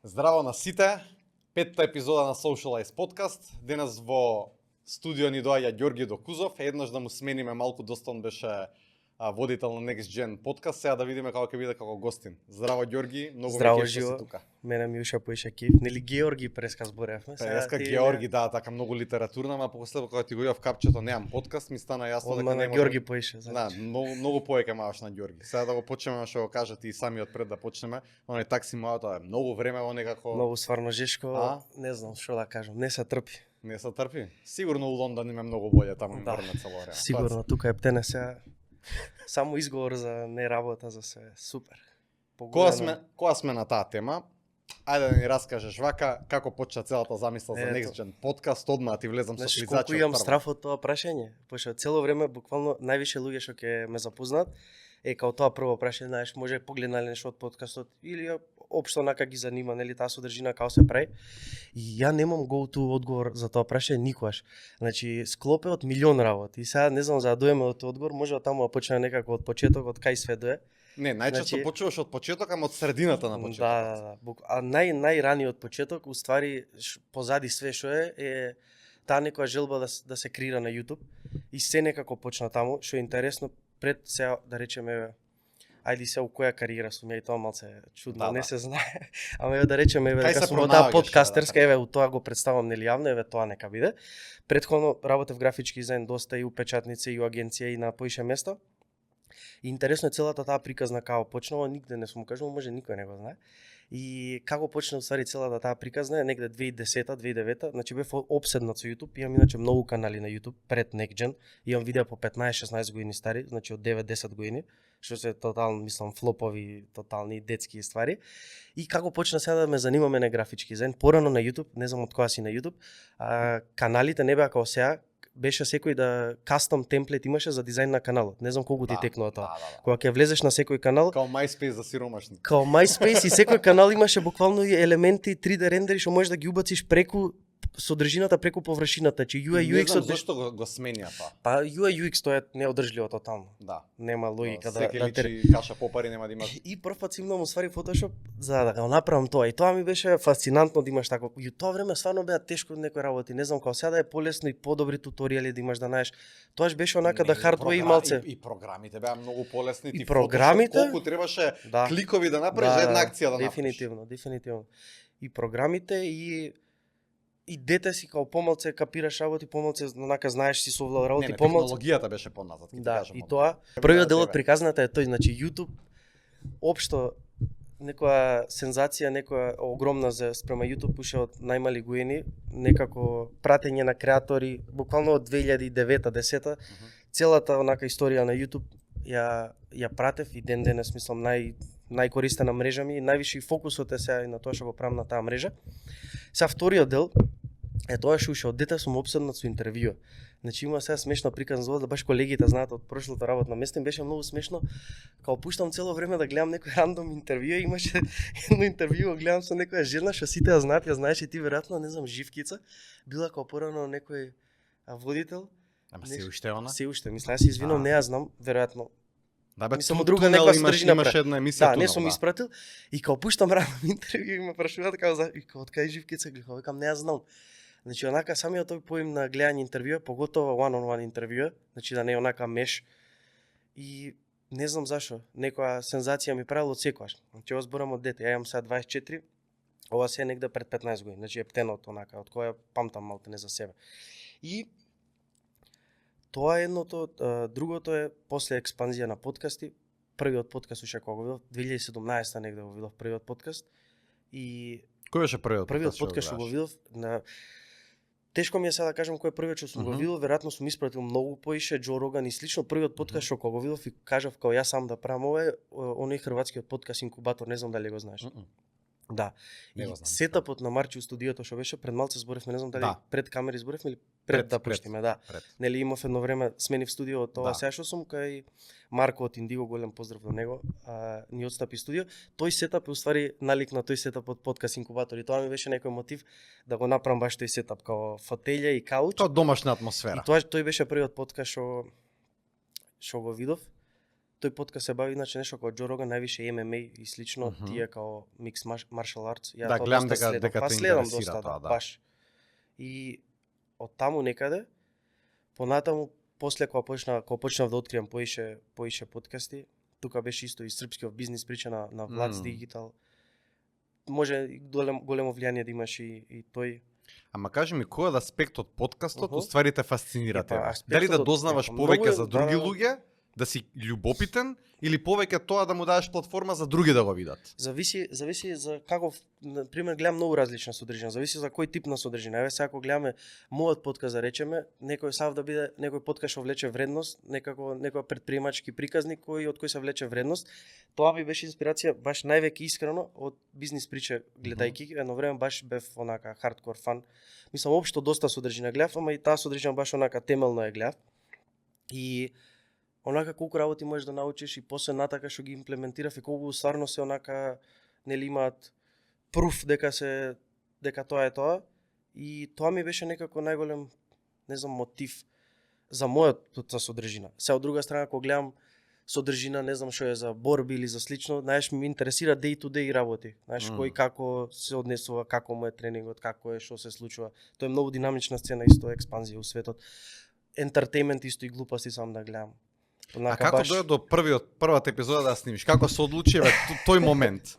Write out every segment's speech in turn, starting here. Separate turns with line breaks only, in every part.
Здраво на сите, петта епизода на Socialize подкаст. Денес во студио ни доаѓа Ѓорги Докузов. Еднаш да му смениме малку, доста он беше водител на Next Gen подкаст. Сега да видиме како ќе биде како гостин. Здраво Ѓорги, многу
Здраво,
ме кеф
живо.
тука.
Мене ми уша поише кеф. Нели Георги преска зборевме.
Преска Георги, да, така многу литературна, ама после кога ти го јав капчето, немам подкаст, ми стана јасно дека
не Георги поише.
Да, многу повеќе маваш на Ѓорги. Сега да го почнеме, што го кажете и самиот пред да почнеме. Оној такси мојата е многу време, во некако
Многу стварно жешко, не знам што да кажам, не се трпи.
Не се трпи. Сигурно у Лондон има многу боље, таму им врне цело време.
Сигурно, тука е птене сега. Само изговор за не работа, за се супер.
Кога сме на таа тема, ајде да ни раскажеш вака како почна целата замисла за Next Gen подкаст, одма ти влезам со клизачот.
Колку имам страф од тоа прашање, пошто цело време буквално највише луѓе што ќе ме запознат е као тоа прво прашање, знаеш, може погледнале нешто од подкастот или општо онака ги занима, нели таа содржина како се прави. И ја немам go-to одговор за тоа прашање никогаш. Значи, склоп е од милион работи. И сега не знам за да дојдеме до тој одговор, може од таму да почне некако од почеток, од кај све дое.
Не, најчесто почуваш од почеток, ама од средината на почетокот.
Да. А најраниот почеток, уствари, позади све што е таа некоја желба да се креира на YouTube. И се некако почна таму, што е интересно, пред сега, да речеме, ајде се у која кариера сум ја и тоа малце чудно, не се знае. Ама да речеме, дека сум во таа подкастерска, еве у тоа го представам нели јавно, еве тоа нека биде. Претходно работев графички дизајн доста и у печатници и у агенција и на поише место. И интересно е целата таа приказна како почнала, нигде не сум кажал, може никој не го знае. И како почна уствари целата таа приказна е негде 2010-2009, значи бев опседнат со YouTube, имам иначе многу канали на YouTube пред Next Gen, имам видеа по 15-16 години стари, значи од 9-10 години, што се тотално, мислам, флопови, тотални детски ствари. И како почна сега да ме занима мене графички дизајн, порано на YouTube, не знам од кога си на YouTube, каналите не беа како сега, беше секој да кастом темплет имаше за дизајн на каналот. Не знам колку ти текнува тоа. Кога ќе влезеш на секој канал,
као MySpace за сиромашни.
Као MySpace и секој канал имаше буквално елементи 3D рендери што можеш да ги убациш преку содржината преку површината, че UI UX.
Не знам зашто го сменија тоа.
Па UI UX тоа е неодржливо тотално.
Да.
Нема логика да
личи каша попари нема да има.
И прв пат симнам уствари Photoshop за да го направам тоа. И тоа ми беше фасцинантно да имаш тако. И тоа време стварно беа тешко некои работи. Не знам како сега да е полесно и подобри туторијали да имаш да знаеш. Тоаш беше онака да хардвей малце.
И програмите беа многу полесни.
И програмите
колку требаше кликови да направиш за една акција да направиш.
Дефинитивно. И програмите и дете си као помалце капираш работи, помалце онака знаеш си совладал работи, помалце.
Технологијата беше поназад, ќе
да,
кажам.
И тоа, првиот дел од приказната е тој, значи YouTube општо некоја сензација, некоја огромна за спрема YouTube уште од најмали години, некако пратење на креатори, буквално од 2009-10, целата онака историја на YouTube ја пратев и ден денес мислам најкористена мрежа ми и највише фокусот е сега и на тоа што го правам на таа мрежа. Сега вториот дел е тоа што уште од дете сум опседнат со интервју. Значи има сега смешна приказна да баш колегите знаат од прошлото работно место, им беше многу смешно. Као пуштам цело време да гледам некој рандом интервју, имаше едно интервју, гледам со некоја жена што сите ја знаат, ја знаеш и ти веројатно, не знам, Живкица, била као порано некој водител.
Ама се уште она?
Се уште, мисля, јас се извинувам, не ја знам, веројатно.
Да, бе,
само друга некоја содржина
имаш една емисија.
Да, не сум испратил и као пуштам рандом интервју и ме прашуваат како од кај Живкица, викам не ја знам. Значи онака самиот тој поим на гледање интервју, поготово one-on-one интервју, значи да не е онака меш. И не знам зашо, некоја сензација ми правила од секојаш. Значи ова зборам од дете, ја имам сега 24, ова се е негде пред 15 години, значи е птенот онака, од која памтам малку не за себе. И тоа е едното, другото е после експанзија на подкасти. Првиот подкаст уште кога го видов, 2017 негде го видов првиот подкаст. И
кој беше првиот
подкаст што го видов? Тешко ми е сега да кажам кој е првиот што сум го видел, веројатно сум испратил многу поише Джо Роган и слично. Првиот подкаст што кога го видов и кажав као јас сам да правам ова е оној хрватскиот подкаст Инкубатор, не знам дали го знаеш. Да. И сетапот на Марчи у студиото што беше пред малце зборевме, не знам дали пред камери зборевме или пред да пуштиме, да. Нели имав едно време сменив студио тоа сега што сум кај Марко од Индиго, голем поздрав до него, ни отстапи студио. Тој сетап е уствари налик на тој сетап од подкаст Инкубатор и тоа ми беше некој мотив да го направам баш тој сетап као фотелја и кауч.
Тоа домашна атмосфера.
И тој беше првиот подкаст што го видов. тој подкаст се бави иначе нешто како Джо Роган, највише ММА и слично, тие како Mixed Martial Arts.
Да,
тоа
гледам
доста
дека
па
те
следам
интересира
доста,
тоа, да.
баш. И од таму некаде, понатаму, после кога почнав да откривам поише подкасти, тука беше исто и српскиот бизнис прича на Владс Дигитал. Може и големо влијание да имаш и тој.
Ама кажи ми, кој од аспектот подкастот уствари те фасцинира
Епа,
тебе?
аспектот
Дали да
од-
дознаваш
епа,
повеќе
многу е-
за други
да.
луѓе, да си љубопитен, или повеќе тоа да му дадеш платформа за други да го видат?
Зависи за каков, на пример, гледам многу различна содржина, зависи за кој тип на содржина. Еве сега ако гледаме мојот подкаст да речеме, некој сав да биде некој подкаст што влече вредност, некој предприемачки приказник од кој се влече вредност. Тоа би беше инспирација баш највеќе искрено од бизнис прича гледајќи, едно време баш бев онака хардкор фан. Мислам општо доста содржина гледав, ама и таа содржина баш онака темелно ја гледав. И онака колку работи можеш да научиш и после натака што ги имплементирав и колку стварно се онака нели имаат пруф дека тоа е тоа, и тоа ми беше некако најголем, не знам, мотив за мојата содржина. Се од друга страна кога гледам содржина, не знам што е за борби или за слично, знаеш, ми интересира day to day работи. Знаеш, кој како се однесува, како му е тренингот, како е, што се случува. Тоа е многу динамична сцена, исто експанзија у светот. Ентертејмент исто и глупости сам да гледам.
А како дојде до првата епизода да снимиш? Како се одлучи тој момент?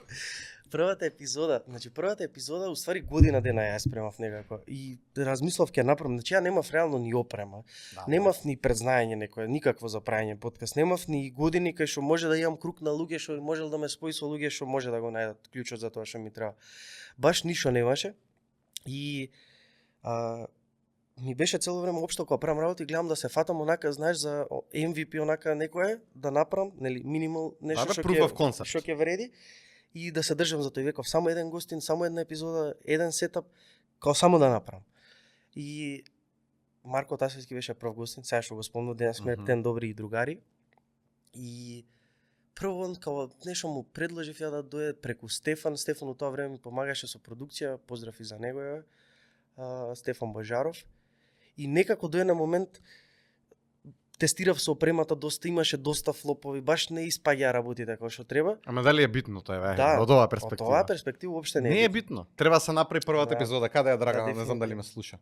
Првата епизода уствари година дена ја спремав некако и размислов ќе направам, значи ја немав реално ни опрема, немав ни предзнаење некое, никакво за правење подкаст, немав ни години кај што може да имам круг на луѓе што можел да ме спои со луѓе што може да го најдат клучот за тоа што ми треба. Баш ништо немаше и ми беше цело време општо кога правам работа и гледам да се фатам онака, знаеш, за MVP онака некое да направам, нели минимал нешто што ќе вреди. И да се држам за тој веков, само еден гостин, само една епизода, еден сетап, као само да направам. И Марко Тасевски беше прв гостин, сега што го спомнав, денес сме тен добри другари. И прво он као нешто му предложив ја да дојде преку Стефан у тоа време ми помагаше со продукција, поздрав и за него, Стефан Божаров. И некако дојде на момент, тестирав со опремата, имаше доста флопови, баш не испаѓа работите како што треба.
Ама дали е битно тоа,
да,
од оваа перспектива?
Од оваа перспектива уопште не е.
Не е битно. Треба се направи првата епизода. Каде е Драгана? Не знам дали ме слуша.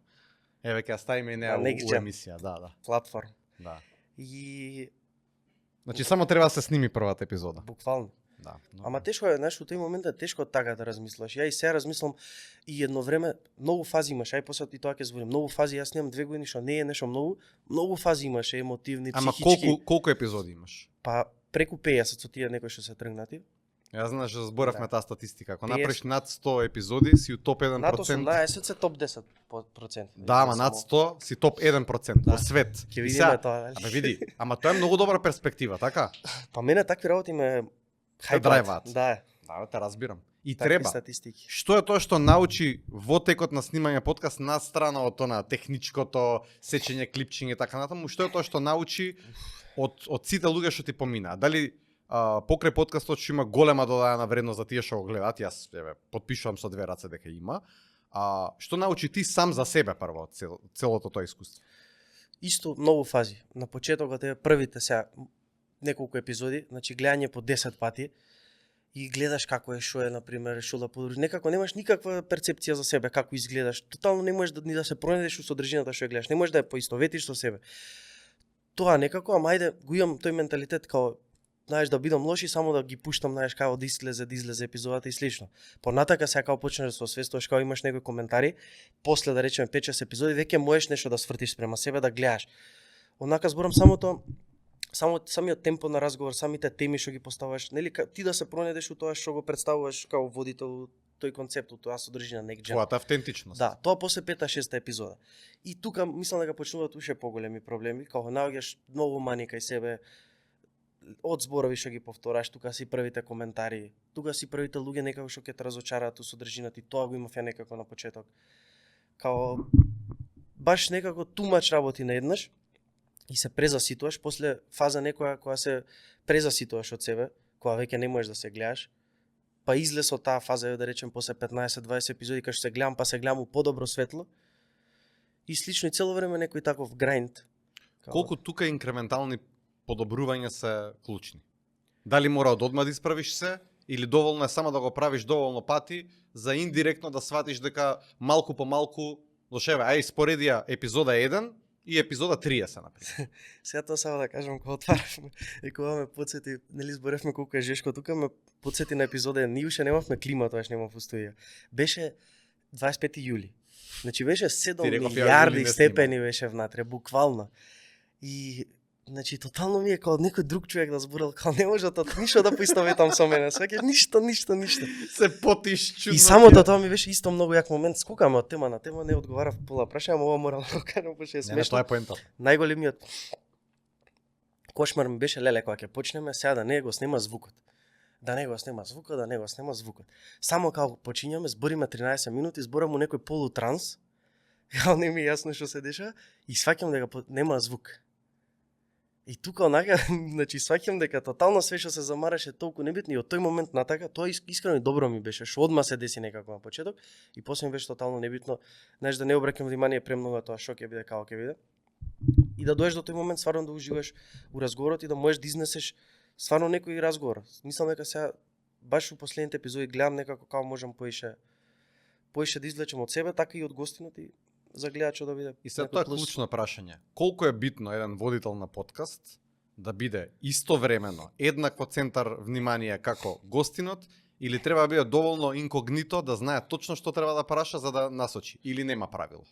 Еве ќе ја ставиме и неа у емисија, да.
Платформ.
Да.
И
значи само треба да се сними првата епизода.
Буквално.
Да.
Ама тешко е, знаеш, во тој момент е тешко така да размислаш. Ја и сега размислам и едно време многу фази имаш, ај после и тоа ќе зборим. Многу фази, јас немам 2 години што не е нешто многу фази имаше, емотивни, психички.
Ама колку епизоди имаш?
Па преку 50 со тие некои што се тргнати.
Јас знаеш да зборавме таа статистика. Ако направиш над 100 епизоди, си у топ 1%.
Над 18 се топ 10%.
Да, ама над 100 си топ 1% во свет.
Ќе видиме тоа.
Абе види, ама тоа е многу добра перспектива, така?
Па мене такви работи ме
драйваат.
Да.
Да, те разбирам. И
такви
треба.
Статистики.
Што е тоа што научи во текот на снимање подкаст на страна од тоа техничкото, сечење, клипчиње и така натаму, што е тоа што научи од сите луѓе што ти помина? Дали покрај подкастот што има голема додадена вредност за тие што го гледаат, јас потпишувам со 2 раце дека има. Што научи ти сам за себе прво од целото тоа искуство?
Исто многу фази. На почетокот е првите сега неколку епизоди, значи гледање по 10 пати и гледаш како е, што е, например, што да подобриш. Некако немаш никаква перцепција за себе, како изгледаш. Тотално не можеш ни да се пронајдеш у содржината што ја гледаш. Не можеш да ја поистоветиш со себе. Тоа некако, ама ајде, го имам тој менталитет као, знаеш, да бидам лош и само да ги пуштам, знаеш, како да излезе епизодата и слично. Понатака сега као почнеш да се освестуваш, као имаш некои коментари, после да речеме 5-6 епизоди, веќе можеш нешто да свртиш спрема себе, да гледаш. Онака зборам самиот темпо на разговор, самите теми што ги поставаш, нели ти да се пронајдеш у тоа што го представуваш како водител, тој концепт, тоа содржина Next Gen.
Твојата автентичност.
Да, тоа после 5-6 епизода. И тука мислам дека почнуваат уште поголеми проблеми, како наоѓаш многу мани кај себе, од зборови што ги повтораш, тука си првите коментари, тука си првите луѓе некако што ќе те разочараат у содржината, и тоа го имав ја некако на почеток. Као баш некако тумач работи на еднаш и се презаситуваш, после фаза некоја која се презаситуваш од себе, која веќе не можеш да се гледаш, па излез од таа фаза, да речем, после 15-20 епизоди, кај што се гледам, па се гледам у подобро светло, и слично и цело време некој таков грайнд.
Колку тука инкрементални подобрување се клучни? Дали мора од одма да исправиш се, или доволно е само да го правиш доволно пати, за индиректно да сватиш дека малку по малку, дошеве, ај спореди ја епизода 1 и епизода 30, например.
Сега тоа само да кажам, кога отварашме и кога ме подсети, нели зборевме колку е жешко тука, ме подсети на епизода 1. Ние уште немавме клима, тоаш немав устоја. Беше 25 јули. Значи беше 7 милиарди степени беше внатре, буквално. И значи тотално ми е као некој друг човек да зборал, као не може ништо да поистоветам со мене, сваќаш ништо.
Се потиш чудно.
И самото тоа ми беше исто многу јак момент, скокаме од тема на тема, не одговарав пола прашања, ова морам да го кажам, пошто е смешно.
Не, тоа е поента.
Најголемиот кошмар ми беше леле кога ќе почнеме сега да не го снема звукот. Да не го снема звукот. Само као почињаме, збориме 13 минути, зборам у некој полутранс, као не ми е јасно што се деша, и сваќам дека нема звук. И тука онака, значи сваќам дека тотално све што се замараше толку небитно и од тој момент натака, тоа искрено и добро ми беше, што одма се деси некако на почеток и после ми беше тотално небитно, знаеш да не обраќам внимание премногу на тоа што ќе биде, како ќе биде. И да доеш до тој момент стварно да уживаш у разговорот и да можеш да изнесеш стварно некој разговор. Мислам дека сега баш у последните епизоди гледам некако како можам поише да извлечем од себе, така и од гостинот и за гледачот да биде.
И сега тоа е клучно прашање. Колку е битно еден водител на подкаст да биде истовремено еднакво центар внимание како гостинот, или треба да биде доволно инкогнито да знае точно што треба да праша за да насочи, или нема правило?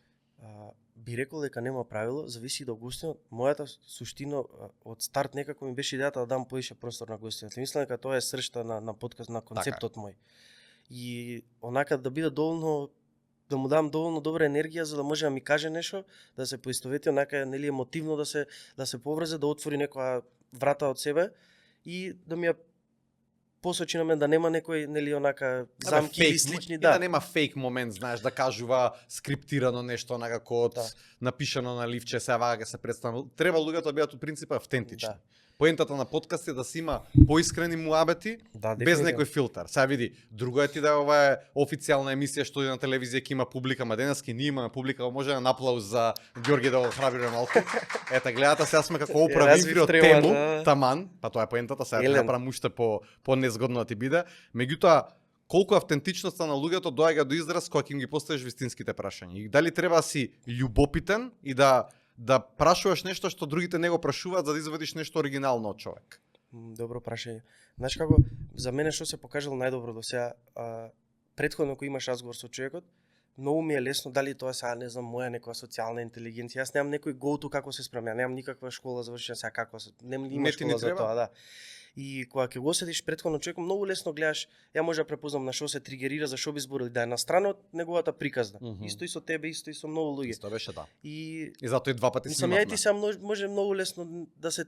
Би рекол дека нема правило, зависи до гостинот. Мојата суштина од старт некако ми беше идејата да дам поише простор на гостинот. Мислам дека тоа е сршта на подкаст, на концептот мој. И онака да биде доволно, да му дам доволно добра енергија за да може да ми каже нешто, да се поистовети онака нели емотивно да се поврзе, да отвори некоја врата од себе и да ми ја посочи на мен да нема некој нели онака замки или слични,
да нема фейк момент, знаеш, да кажува скриптирано нешто онака код напишано на ливче, сега вака ќе се представам. Треба луѓето да бидат од принципа автентични.
Да.
Поентата на подкаст е да си има поискрени муабети, без некој филтер. Сега види, друго е ти да ова е официјална емисија што на телевизија ќе има публика, ма денески ние имаме публика, може на аплауз за Ѓорги да го храбриме малку. Ета гледате, сега сме како Опра Винфри од тему, таман, па тоа е поентата, сега ќе направам уште по незгодно да ти биде. Меѓутоа, колку автентичноста на луѓето доаѓа до израз кога ќе им ги поставиш вистинските прашања. И дали треба да си љубопитен и да прашуваш нешто што другите не го прашуваат за да извадиш нешто оригинално од човек?
Добро прашање. Знаеш како, за мене што се покажало најдобро до сега, претходно кога имаш разговор со човекот, многу ми е лесно, дали тоа сега не знам моја некоја социјална интелигенција, јас немам некој go-to како се спремам, немам никаква школа завршена сега како се, нема школа за тоа, да. И кога ќе го осетиш претходно човекот, многу лесно гледаш, ја може да препознам на што се тригерира, за што би зборил, да е на страна од неговата приказна. Исто и со тебе, исто и со многу луѓе.
Исто беше, да.
И
затоа и два пати
снимавме. Ја и ти сега може многу лесно да се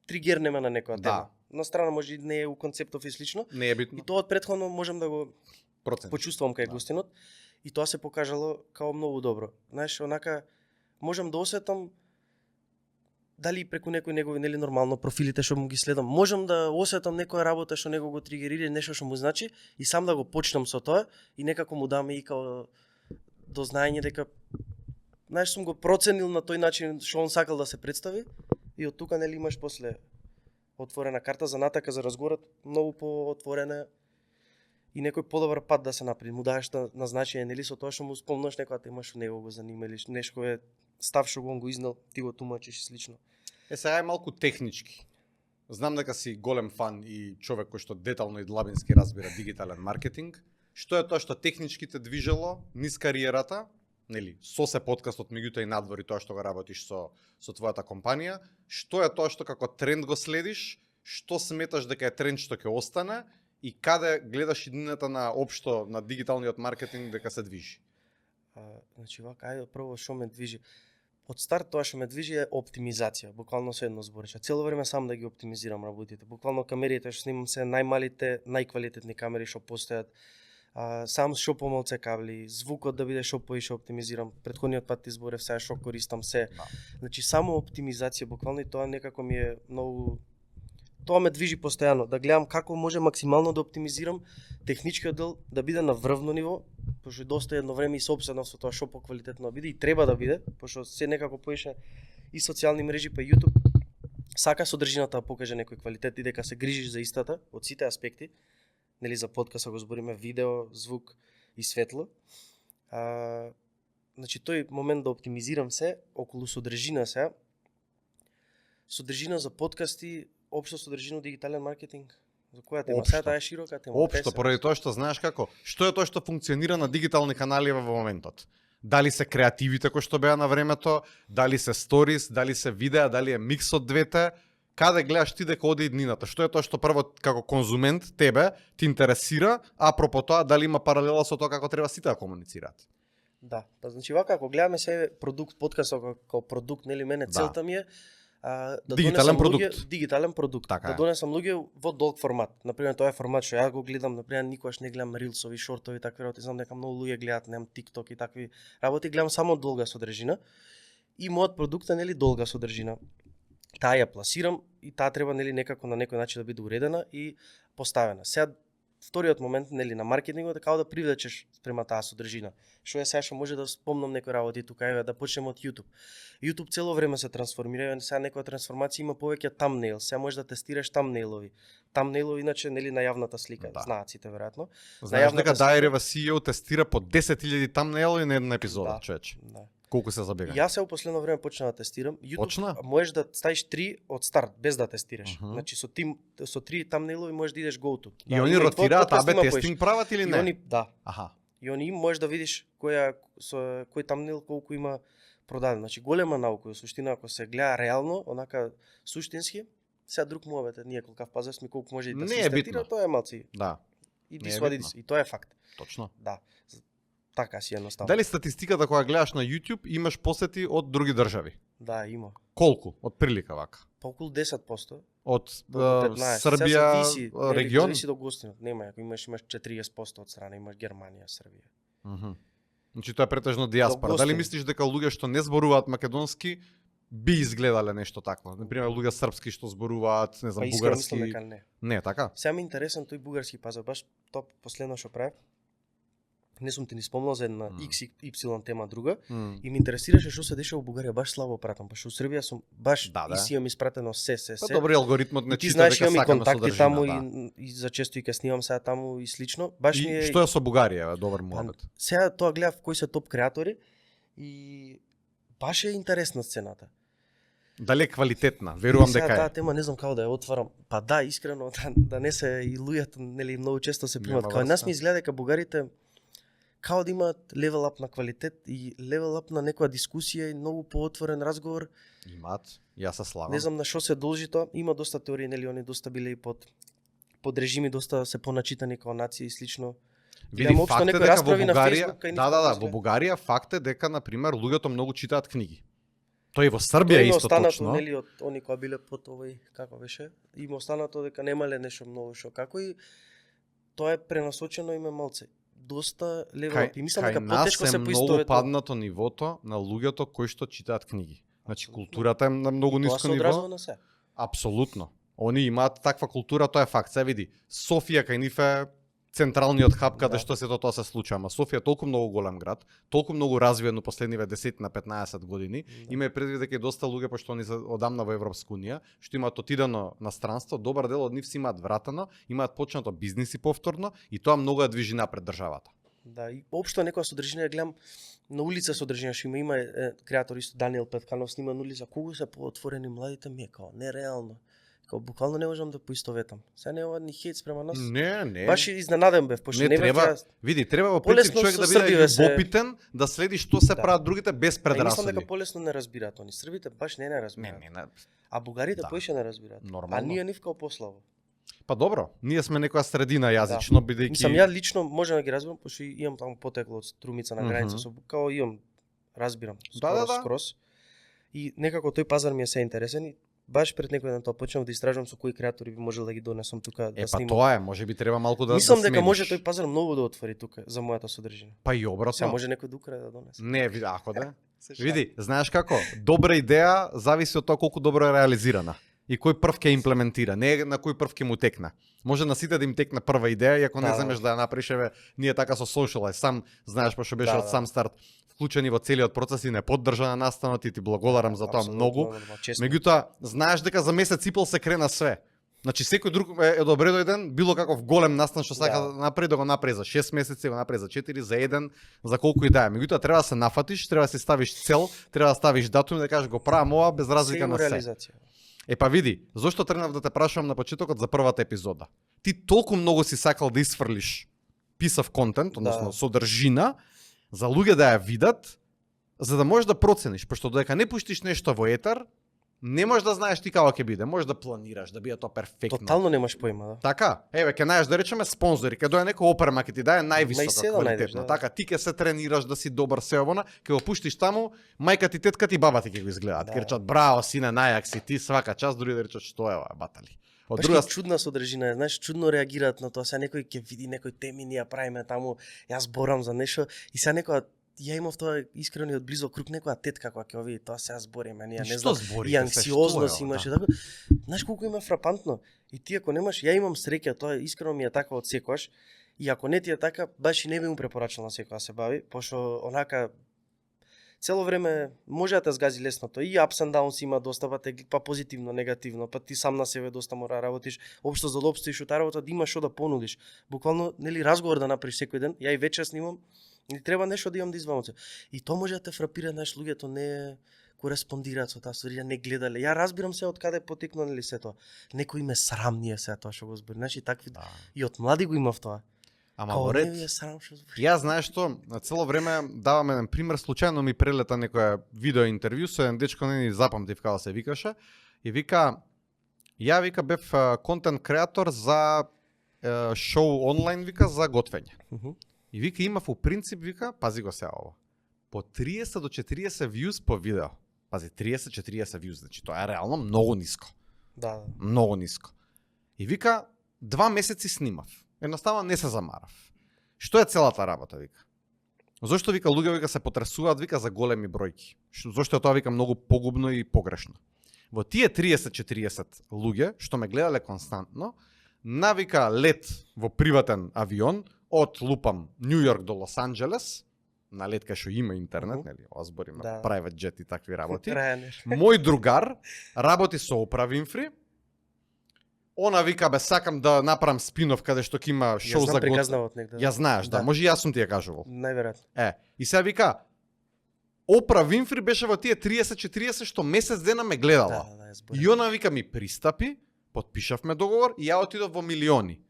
тригернеме на некоја тема. На страна може и не е у концептов и слично.
Не е битно.
И тоа од претходно можам да го почувствувам кај гостинот. И тоа се покажало као многу добро. Знаеш, онака можам да осетам дали преку некој негови нели нормално профилите што му ги следам, можам да осетам некоја работа што него го тригерира, нешто што му значи и сам да го почнам со тоа и некако му дам и као до знаење дека знаеш сум го проценил на тој начин што он сакал да се представи и од тука нели имаш после отворена карта за натака за разговорот, многу поотворена и некој подобар пат да се направи, му даеш на значење нели со тоа што му спомнаш некоја тема што него го занима или нешто е став што го изнел, ти го тумачиш слично.
Сега е малку технички. Знам дека си голем фан и човек кој што детално и длабински разбира дигитален маркетинг. Што е тоа што технички те движело низ кариерата, нели, со се подкастот, меѓутоа и надвори тоа што го работиш со твојата компанија, што е тоа што како тренд го следиш, што сметаш дека е тренд што ќе остане и каде гледаш иднината на општо на дигиталниот маркетинг дека се движи?
Значи вака, ајде прво што ме движи. Од старт тоа што ме движи е оптимизација, буквално со едно зборише. Цело време сам да ги оптимизирам работите. Буквално камерите што снимам се најмалите, најквалитетни камери што постојат. Сам што помалце кабли, звукот да биде што поише оптимизирам. Претходниот пат ти зборев сега што користам се. Значи само оптимизација буквално и тоа некако ми е многу. Тоа ме движи постојано, да гледам како може максимално да оптимизирам техничкиот дел да биде на врвно ниво, пошто доста едно време и се опседнав со тоа што поквалитетно биде и треба да биде, пошто се некако поише и социјални мрежи па YouTube сака содржината да покаже некој квалитет и дека се грижиш за истата од сите аспекти, нели за подкаст го збориме видео, звук и светло. Значи тој момент да оптимизирам се околу содржина се. Содржина за подкасти, општо содржина дигитален маркетинг. За која тема?
Општо.
Сега таа е широка тема.
Општо, поради тоа што знаеш како, што е тоа што функционира на дигитални канали во моментот? Дали се креативите кои што беа на времето, дали се сторис, дали се видеа, дали е микс од двете, каде гледаш ти дека оди иднината? Што е тоа што прво како конзумент тебе ти интересира, а пропо тоа дали има паралела со тоа како треба сите да комуницираат?
Да, па значи вака ако гледаме се продукт подкастот како продукт, нели мене целта ми е да
Дигитален
донесам
продукт.
дигитален продукт,
Така
да
е.
донесам луѓе во долг формат. Например, тоа е формат што ја го гледам, например, никогаш не гледам рилсови, шортови, такви работи, знам дека многу луѓе гледаат, немам TikTok и такви работи, гледам само долга содржина. И мојот продукт е нели долга содржина. Таа ја пласирам и таа треба нели некако на некој начин да биде уредена и поставена. Сега вториот момент нели на маркетингот е како да привлечеш према таа содржина. Што е сега што може да спомнам некои работи тука, еве да почнем од YouTube. YouTube цело време се трансформира, сега некоја трансформација има повеќе thumbnail, сега можеш да тестираш thumbnail-ови. Thumbnail-ови иначе нели најавната слика,
Да.
знаат сите веројатно.
Знаеш
Најавната
дека
слика-
Дајрева CEO тестира по 10.000 тамнејлови на една епизода,
Да.
човече.
Да.
Колку се забега?
Јас се во последно време почнав да тестирам. YouTube
Почна?
можеш да ставиш 3 од старт без да тестираш.
Мгм.
Значи со 3 thumbnail-ови можеш да идеш go to.
И
Да,
они
има твој
ротираат,
подкаст,
абе
има
тестинг прават или
И
не?
они да.
Аха.
И они можеш да видиш кој thumbnail колку има продаден. Значи голема наука, во суштина ако се гледа реално, онака суштински, сега друг мовет е ние колкав пазар сме колку може и да
Не
се
е
стартира,
битно.
тоа е малци.
Да,
И
Не
ти
е
свади
битно.
и тоа е факт.
точно.
Да. Така си едноставно.
Дали статистиката која гледаш на YouTube имаш посети од други држави?
Да, има.
Колку? Од прилика вака?
Па околу 10%.
Од
До 15. Сега
Србија,
зависи, нели,
регион?
Зависи до гостинот. Нема, ако имаш 40% од страна, имаш Германија, Србија.
Мгм. Значи тоа е претежно диаспора.
До
Дали
гостин.
мислиш дека луѓе што не зборуваат македонски би изгледале нешто такво? Например, луѓе српски што зборуваат, не знам,
Па искрено мислам
бугарски.
дека не.
Не, така?
Сега ми е интересен тој бугарски пазар, баш тоа последно што правев. Не сум ти ни спомнал за една XY тема друга. И ме интересираше што се дешава во Бугарија, баш слабо пратам, па што во Србија сум баш
Да, да.
и си имам испратено се.
Па добро, алгоритмот не
И ти
чита
знаеш
дека
имам и
сакаме
контакти
содржина,
таму
да.
и за често и ке снимам сега таму и слично. Баш ми
И
е
што е со Бугарија, бе, добар муабет.
Сега тоа гледав кои се топ креатори и баш е интересна сцената.
Дали е квалитетна? Верувам
Сега
дека
таа
е.
тема не знам како да ја отварам. Па да, искрено да не се и луѓето нели многу често се примат.
Нема
Као нас
врска.
ми изгледа дека бугарите као да имаат левел ап на квалитет и левел ап на некоја дискусија и многу поотворен разговор.
Имаат, јас се славам.
Не знам на што се должи тоа. Има доста теории, нели они доста биле и под режими, доста се поначитани као нација и слично.
Види,
Гледам општо
факт е
некои
дека во
расправи на
Бугарија,
Facebook, кај нив
да,
како
во
изгледа.
Бугарија факт е дека на пример луѓето многу читаат книги. Тоа и во Србија
Тоа
е
има
исто
останато,
точно.
нели, од они кои биле под овој, како беше, има останато дека немале нешто многу што како и тоа е пренасочено име малце. Доста левел ап. И мислам дека
нас
потешко
е
се
многу
поистоветува.
паднато нивото на луѓето кои што читаат книги. Значи
Апсолутно.
културата е на многу
Тоа
ниско
се
ниво.
одразува на се.
Апсолутно. Они имаат таква култура, тоа е факт. Се види, Софија кај нив е централниот хаб каде
Да.
што сето тоа се случува. Ама Софија е толку многу голем град, толку многу развиено последниве 10 на 15 години.
Да.
Има и предвид дека и доста луѓе пошто они се одамна во Европска унија, што имаат отидено на странство, добар дел од нив си имаат вратано, имаат почнато бизниси повторно и тоа многу ја движи напред државата.
Да, и општо некоја содржина ја гледам на улица содржина што има креатор исто Даниел Петканов снима на улица, колку се поотворени младите ми е као нереално. Као буквално не можам да поистоветам. Сега не ова ни хейт спрема нас.
Не.
Баш изненаден бев, пошто
Не
не бев
треба,
ја-
види, треба во принцип
Полесно
човек
со
да биде
Србиве се-
љубопитен, да следи што се
Да.
прават другите без
А и мислам
предрасуди.
дека полесно не разбираат они. Србите баш не разбираат.
Не.
А бугарите
Да.
поише не разбираат.
Нормално.
А ние нив као послабо.
Па добро, ние сме некоја средина јазично, бидејќи...
Мислам, ја лично можам да ги разбирам, пошто и имам таму потекло од Струмица на граница
Мгм.
со као имам разбирам
Да.
скрос. И некако тој пазар ми е се интересен и баш пред некој ден тоа почнав да истражувам со кои креатори би можел да ги донесам тука да
Па
снимам.
тоа е, може би треба малку да
Мислам
да
дека
смениш.
може тој пазар многу да отвори тука за мојата содржина.
Па и
Сега
обратно.
може некој да украде да донесе.
Не, ако да.
Се шалам.
Види, знаеш како? Добра идеја зависи од тоа колку добро е реализирана. и кој прв ќе имплементира, не на кој прв ќе му текне. Може на сите да им текне прва идеја и ако не земеш да ја направиш, еве, ние така со Socialize, сам знаеш пошто беше од сам старт вклучени во целиот процес и не поддржа на настанот и ти благодарам за тоа многу. Меѓутоа, знаеш дека за месец и пол се крена све. Значи секој друг е добре дојден, било каков голем настан што сака да направи, да го направи за 6 месеци, го направи за 4, за 1, за колку и да е. Меѓутоа треба да се нафатиш, треба да си ставиш цел, треба да ставиш датум и да кажеш го правам ова без разлика на се. Е па види, зошто тренав да те прашувам на почетокот за првата епизода? Ти толку многу си сакал да исфрлиш piece of content, односно содржина, за луѓе да ја видат, за да можеш да процениш, пошто додека не пуштиш нешто во етер, не можеш да знаеш ти како ќе биде, можеш да планираш, да биде тоа перфектно.
Тотално немаш поима, да.
Така, еве ќе најдеш да речеме спонзори, ќе дое некој опрема ќе ти даде највисока квалитетна. Така, ти ќе се тренираш да си добар се овона, ќе го пуштиш таму, мајка ти, тетка ти, баба ти ќе го изгледаат. Ќе речат браво сине, најак си ти, свака час, други да речат што е ова, батали.
Од друга чудна содржина, знаеш, чудно реагираат на тоа. Сега некој ќе види некој теми ние правиме таму, јас борам за нешто и сега некоја ја имав тоа искрено и од близо круг некоја тетка која ќе види тоа, сега збориме, ние не знам. И анксиозност имаше така. Знаеш колку има фрапантно. И ти ако немаш, ја имам среќа, тоа искрено ми е така од секојаш. И ако не ти е така, баш и не би му препорачал на секој да се бави, пошто онака цело време може да те згази лесното. И ups and downs има доста, па позитивно, негативно, па ти сам на себе доста мора да работиш. Општо за да обстоиш од работа, да имаш што да понудиш. Буквално, нели, разговор да направиш секој ден. Ја и вечер снимам, и треба нешто да имам да извадам. И тоа може да те фрапира, знаеш, луѓето не кореспондираат со таа содржина, не гледале. Ја разбирам се од каде потекна нели се тоа. Некој име срам ние се тоа што го збори. Значи такви и од млади го имав тоа.
Ама во ред, ја знаеш што, на цело време давам еден пример, случајно ми прелета некоја видео интервју со еден дечко, не ни запамтив како се викаше, и вика, ја вика бев контент креатор за шоу онлайн, вика, за готвење. И вика имав у принцип, вика, пази го сега ово, по 30 до 40 views по видео. Пази, 30-40 views, значи тоа е реално многу ниско.
Да.
Многу ниско. И вика, 2 месеци снимав. Едноставно не се замарав. Што е целата работа, вика? Зошто, вика, луѓе, вика, се потресуваат, вика, за големи бројки? Зошто е тоа, вика, многу погубно и погрешно? Во тие 30-40 луѓе, што ме гледале константно, навика лет во приватен авион, од, лупам, Нью Йорк до Лос Анџелес, на лет кај што има интернет, нели, озбориме, private jet и такви работи. Мој другар работи со Опра Винфри. Она вика, бе, сакам да направам спинов каде што ќе има шоу за готвење. Ја знаеш, да, може јас сум ти ја кажувал.
Најверојатно.
И сега вика, Опра Винфри беше во тие 30-40 што месец дена ме гледала. И она вика ми пристапи, потпишавме договор и ја отидов во милиони.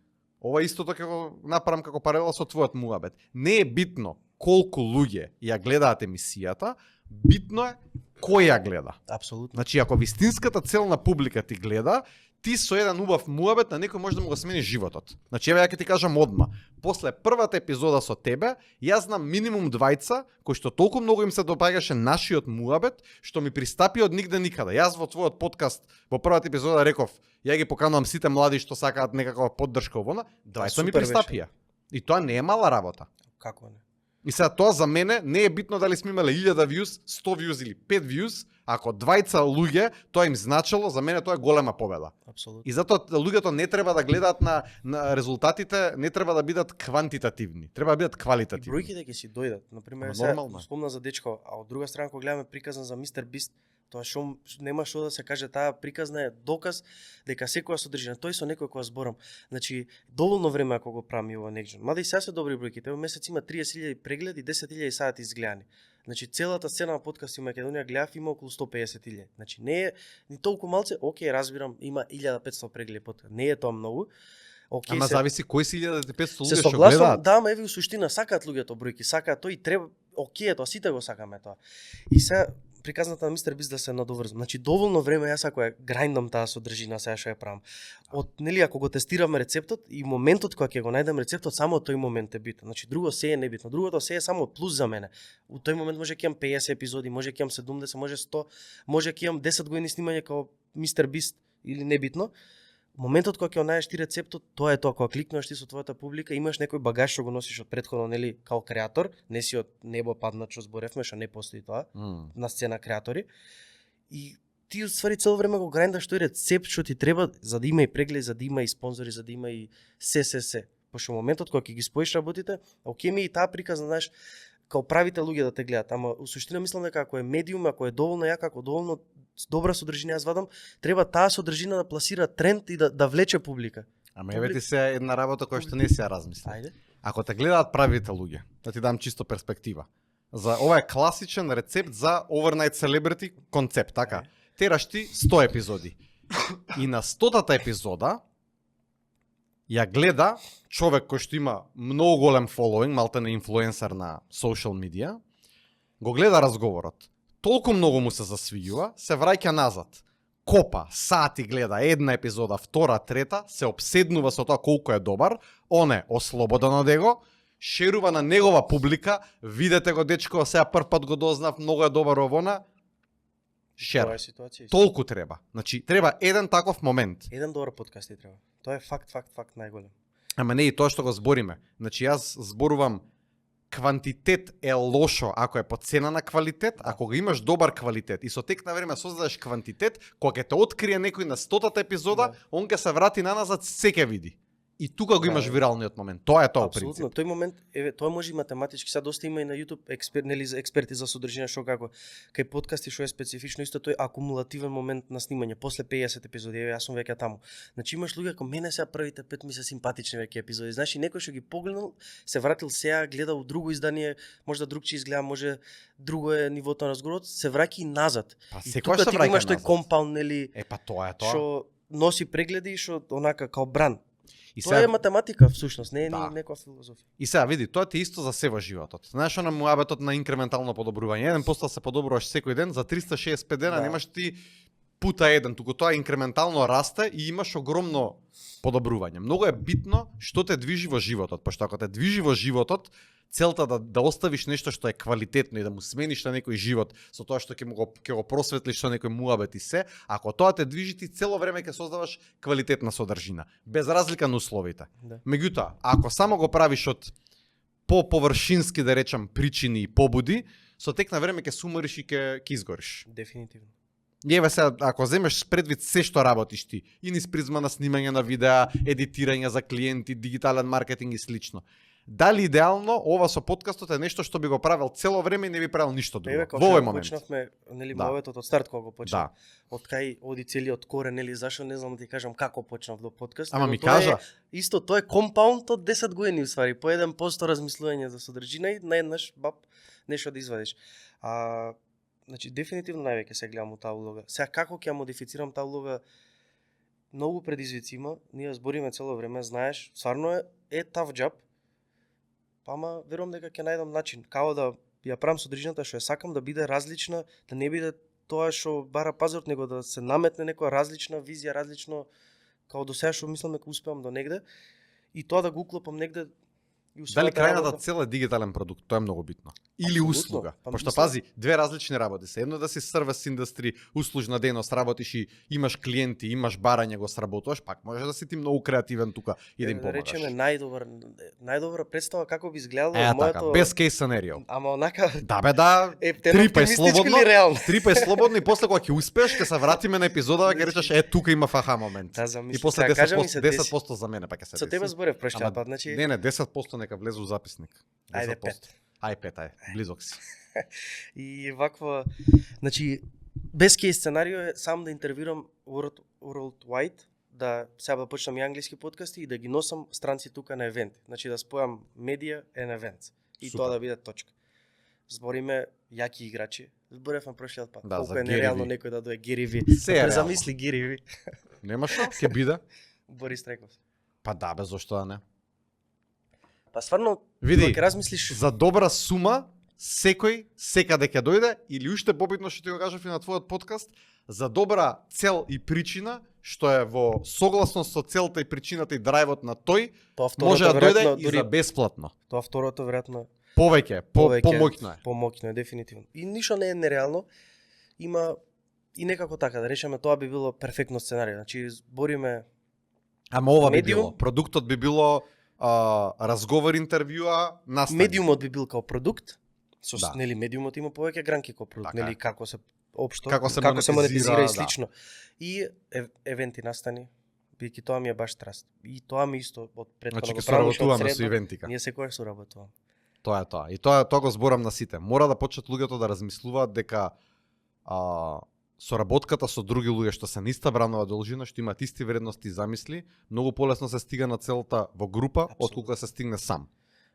Ова истото ќе го направам како паралела со твојот муабет. Не е битно колку луѓе ја гледаат емисијата, битно е кој ја гледа.
Апсолутно.
Значи, ако вистинската цел на публика ти гледа, ти со еден убав муабет на некој може да му го смени животот. Значи, еве ја ќе ти кажам одма. После првата епизода со тебе, јас знам минимум двајца кои што толку многу им се допаѓаше нашиот муабет, што ми пристапи од нигде никаде. Јас во твојот подкаст во првата епизода реков, ја ги поканувам сите млади што сакаат некаква поддршка овона, двајца ми пристапија. И тоа не е мала работа.
Како не?
И сега тоа за мене не е битно дали сме имале 1000 views, 100 views или 5 views, ако двајца луѓе тоа им значело, за мене тоа е голема победа.
Апсолутно.
И затоа луѓето не треба да гледаат на резултатите, не треба да бидат квантитативни, треба да бидат квалитативни.
Бројките ќе си дојдат. Например, сега спомна за дечко, а од друга страна кога гледаме приказна за Мистер Бист, тоа што нема што да се каже, таа приказна е доказ дека секоја содржина, тој со некој која зборам. Значи, доволно време ако го правам и ова некој. Мада и сега се добри бројките. Во месец има 30.000 прегледи, 10.000 сати изгледани. Значи, целата сцена на подкасти во Македонија гледав има околу 150.000. Значи, не е ни толку малце, окей, разбирам, има 1500 прегледи подкаст. Не е тоа многу.
Okay, ама зависи кои си 1500 луѓе
што гледаат. Да, ама еве суштина, сакаат луѓето бројки, сакаат тој и треба, окей, тоа сите го сакаме тоа. И сега приказната на Мистер Бист да се надоврзам. Значи доволно време јас ако ја грајндам таа содржина сега што ја правам. Од нели ако го тестираме рецептот и моментот кога ќе го најдам рецептот, само тој момент е битен. Значи друго се е небитно. Другото се е само плюс за мене. У тој момент може ќе имам 50 епизоди, може ќе имам 70, може 100, може ќе имам 10 години снимање како Мистер Бист или небитно. Моментот кога ќе најдеш ти рецептот, тоа е тоа, кога кликнеш ти со твојата публика, имаш некој багаж што го носиш од претходно, нели, као креатор, не си од небо паднат што зборевме, што не постои тоа, на сцена креатори. И ти уствари цело време го грајндаш тој рецепт што ти треба за да има и прегледи, за да има и спонзори, за да има и се. Пошто моментот кога ќе ги споиш работите, окей ми и таа приказна, знаеш, као правите луѓе да те гледат, ама у суштина мислам дека ако е медиум, ако е доволно јака, ако доволно добра содржина јас вадам, треба таа содржина да пласира тренд и да влече публика.
Ама еве ти се една работа која што не си ја размисли.
Ајде.
Ако те гледаат правите луѓе, да ти дам чисто перспектива. За ова е класичен рецепт за overnight celebrity концепт, така. Тераш ти 100 епизоди. И на 100-та епизода ја гледа човек кој што има многу голем following, малтене инфлуенсер на social media, го гледа разговорот. Толку многу му се засвиѓува, се враќа назад. Копа, сати гледа една епизода, втора, трета, се обседнува со тоа колку е добар, он е ослободен од его, шерува на негова публика, видете го дечко, сега прв пат го дознав, многу е добар овона, шер.
Тоа е ситуација.
Толку треба. Значи, треба еден таков момент.
Еден добар подкаст ти треба. Тоа е факт најголем.
Ама не и тоа што го збориме. Значи, јас зборувам квантитет е лошо ако е по цена на квалитет, ако го имаш добар квалитет и со тек на време создадеш квантитет, кога ќе те открие некој на 100-та епизода, он ќе се врати наназад, се ќе види. И тука го имаш виралниот момент. Тоа е тоа принцип.
Апсолутно, тој момент, еве, тоа може и математички, сега доста има и на YouTube експерти за содржина што како кај подкасти што е специфично исто тој акумулативен момент на снимање после 50 епизоди, еве јас сум веќе таму. Значи имаш луѓе како мене сега првите 5 ми се симпатични веќе епизоди. Значи некој што ги погледнал, се вратил сега, гледал друго издание, може да другче изгледа, може друго е нивото на разговорот, се враќа и назад.
Па
И
секогаш
тука
се
ти го
враќа
имаш тој
назад.
компаунд, нели,
Па тоа е тоа.
што носи прегледи и што онака као бран.
И
Тоа е математика всушност, не е
Да.
ни некоја филозофија.
И сега види, тоа ти е исто за се во животот. Знаеш она муабетот на инкрементално подобрување. 1% се подобруваш секој ден, за 365 дена
Да.
немаш ти пута еден, туку тоа инкрементално расте и имаш огромно подобрување. Многу е битно што те движи во животот, пошто ако те движи во животот, целта да оставиш нешто што е квалитетно и да му смениш на некој живот со тоа што ќе го просветлиш со некој муабет и се, ако тоа те движи, ти цело време ќе создаваш квалитетна содржина, без разлика на условите.
Да.
Меѓутоа, ако само го правиш од површински, да речам, причини и побуди, со тек на време ќе се умориш и ќе изгориш.
Дефинитивно.
И еве сега, ако земеш предвид се што работиш ти, и низ призма на снимање на видеа, едитирање за клиенти, дигитален маркетинг и слично, дали идеално ова со подкастот е нешто што би го правил цело време и не би правил ништо друго?
Еве како
Во овој
што
момент.
почнавме, нели,
Да.
моветот од старт кога го почнав.
Да.
Од кај оди целиот корен, нели, зашо не знам да ти кажам како почнав до подкаст.
Ама
него
ми
тоа
кажа.
Исто, тоа е компаунд од 10 години уствари, по 1% размислување за содржина и наеднаш бап нешто да извадиш. Значи дефинитивно највеќе се гледам у таа улога. Сега како ќе ја модифицирам таа улога? Многу предизвици има, ние збориме цело време, знаеш, стварно е tough job. Па ама верувам дека ќе најдам начин како да ја правам содржината што ја сакам, да биде различна, да не биде тоа што бара пазарот, него да се наметне некоја различна визија, различно како до сега што мислам дека успеам до негде и тоа да го уклопам негде и
Дали
својата
крајната
работа.
цел е дигитален продукт, тоа е многу битно. Или
Апсолутно.
услуга.
Па
Пошто
мислам-
пази, две различни работи се. Едно да си сервис индустри, услужна дејност, работиш и имаш клиенти, имаш барање, го сработуваш, пак може да си ти многу креативен тука и да им
Да
помагаш.
речеме најдобра представа како би изгледало
Така,
моето.
best case scenario.
Ама онака
Да бе, да,
ептен
трипај
оптимистичко
слободно,
или реално?
трипај слободно и после кога ќе успееш, ќе се вратиме на епизода, ќе речеш тука има фаха момент.
Да, замисли.
И после
Сега, кажа ми
10%,
се, деси.
10% за мене па ќе се
Со тебе
деси.
зборев прошлиот
Ама,
пат, значи
Не, 10% нека влезе у записник.
Ајде,
10%.
5.
Ај 5, ај, близок си.
и ваква, значи best case сценарио е сам да интервјурам worldwide, да сега да почнам и англиски подкасти и да ги носам странци тука на евенти. Значи да спојам медија and events. И
Супер.
тоа да биде точка. Збориме јаки играчи. Зборевме прошлиот пат.
Да,
Колку
за
е
Gary
нереално
Vee.
некој да дое Гери Ви.
Се е реално.
Замисли Гери Ви.
Нема шо, ќе биде.
Борис Треков.
Па да, бе, зошто да не?
Па стварно,
Види,
кога ќе размислиш
За добра сума, секој секаде ќе дојде, или уште побитно што ти го кажав и на твојот подкаст, за добра цел и причина, што е во согласност со целта и причината и драйвот на тој,
тоа
може да
веројатно,
дојде и
дури
за бесплатно.
тоа второто веројатно
Повеќе, помоќно е.
Помоќно е дефинитивно. И ништо не е нереално. Има и некако така, да речеме, тоа би било перфектно сценарио. Значи збориме
Ама ова би
Медиум?
било. Продуктот би било разговор, интервјуа, настани.
медиумот би бил као продукт. Со
Да.
нели медиумот има повеќе гранки како продукт,
Така е.
нели како се општо
Како се
монетизира и
да.
слично. И евенти настани, бидејќи тоа ми е баш страст. И тоа ми исто од претходно
Значи
го
ќе
правам уште од
соработуваме со
средно.
ивентика.
Ние секогаш соработуваме.
Тоа е тоа. И тоа го зборам на сите. Мора да почнат луѓето да размислуваат дека соработката со други луѓе што се на иста бранова должина, што имаат исти вредности и замисли, многу полесно се стига на целта во група,
Апсолутно.
отколку да се стигне сам.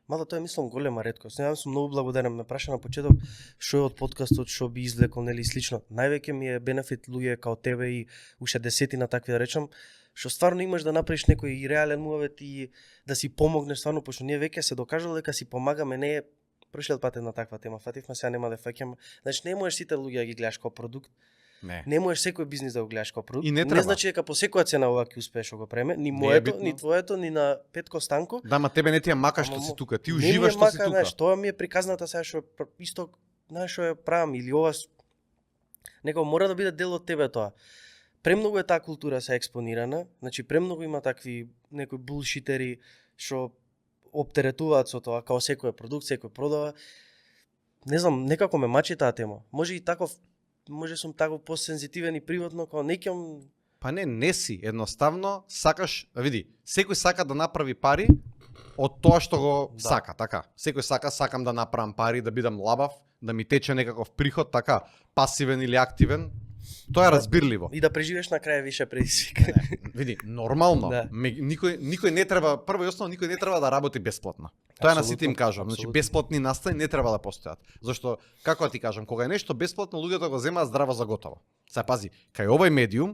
Мада тоа е мислам голема реткост. Ја сум многу благодарен, ме праша на почеток што е од подкастот, што би извлекол нели и слично. Највеќе ми е бенефит луѓе као тебе и уште десетина такви да речам, што стварно имаш да направиш некој и реален муавет и да си помогнеш стварно, пошто ние веќе се докажало дека си помагаме, не е прошлиот пат една таква тема, фативме сега нема да фаќаме. Значи не можеш сите луѓе да ги гледаш како продукт. Не можеш секој бизнис да го гледаш како продукт.
И не треба.
Не значи дека по секоја цена ова ќе успееш да го преме, ни моето, ни твоето, ни на Петко Станко.
Да, ма тебе не ти ја мака што си тука, ти
Не
уживаш што си тука.
Знаеш, тоа ми е приказната сега што исто, знаеш што ја правам или ова некако мора да биде дел од тебе тоа. Премногу е таа култура се експонирана, значи премногу има такви некои булшитери што оптеретуваат со тоа, као секој продукт, секој продава. Не знам, некако ме мачи таа тема. Може и таков, може сум таков посензитивен и приватно, као не ќам...
Па не си, едноставно сакаш, види, секој сака да направи пари од тоа што го сака, така. Секој сакам да направам пари, да бидам лабав, да ми тече некаков приход, така, пасивен или активен. Тоа е разбирливо.
И да преживееш на крај више предизвика.
Види, нормално.
Да.
Никој не треба, прво и основно никој не треба да работи бесплатно. Тоа е на сите им кажувам. Значи бесплатни настани не треба да постојат. Зашто како да ти кажам, кога е нешто бесплатно, луѓето го земаат здраво за готово. Сега пази, кај овој медиум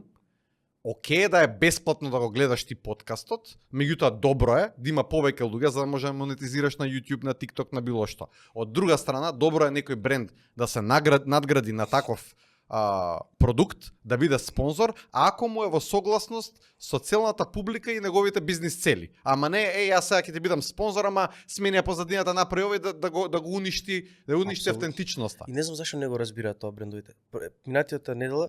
окей да е бесплатно да го гледаш ти подкастот, меѓутоа добро е да има повеќе луѓе за да може да монетизираш на YouTube, на TikTok, на било што. Од друга страна, добро е некој бренд да се надгради на таков продукт, да биде спонзор, ако му е во согласност со целната публика и неговите бизнис цели. Ама не, јас сега ќе ти бидам спонзор, ама сменија позадината направи овој да го уништи, да уништи автентичноста.
И не знам зашто не го разбираат тоа брендовите. Минатиот недела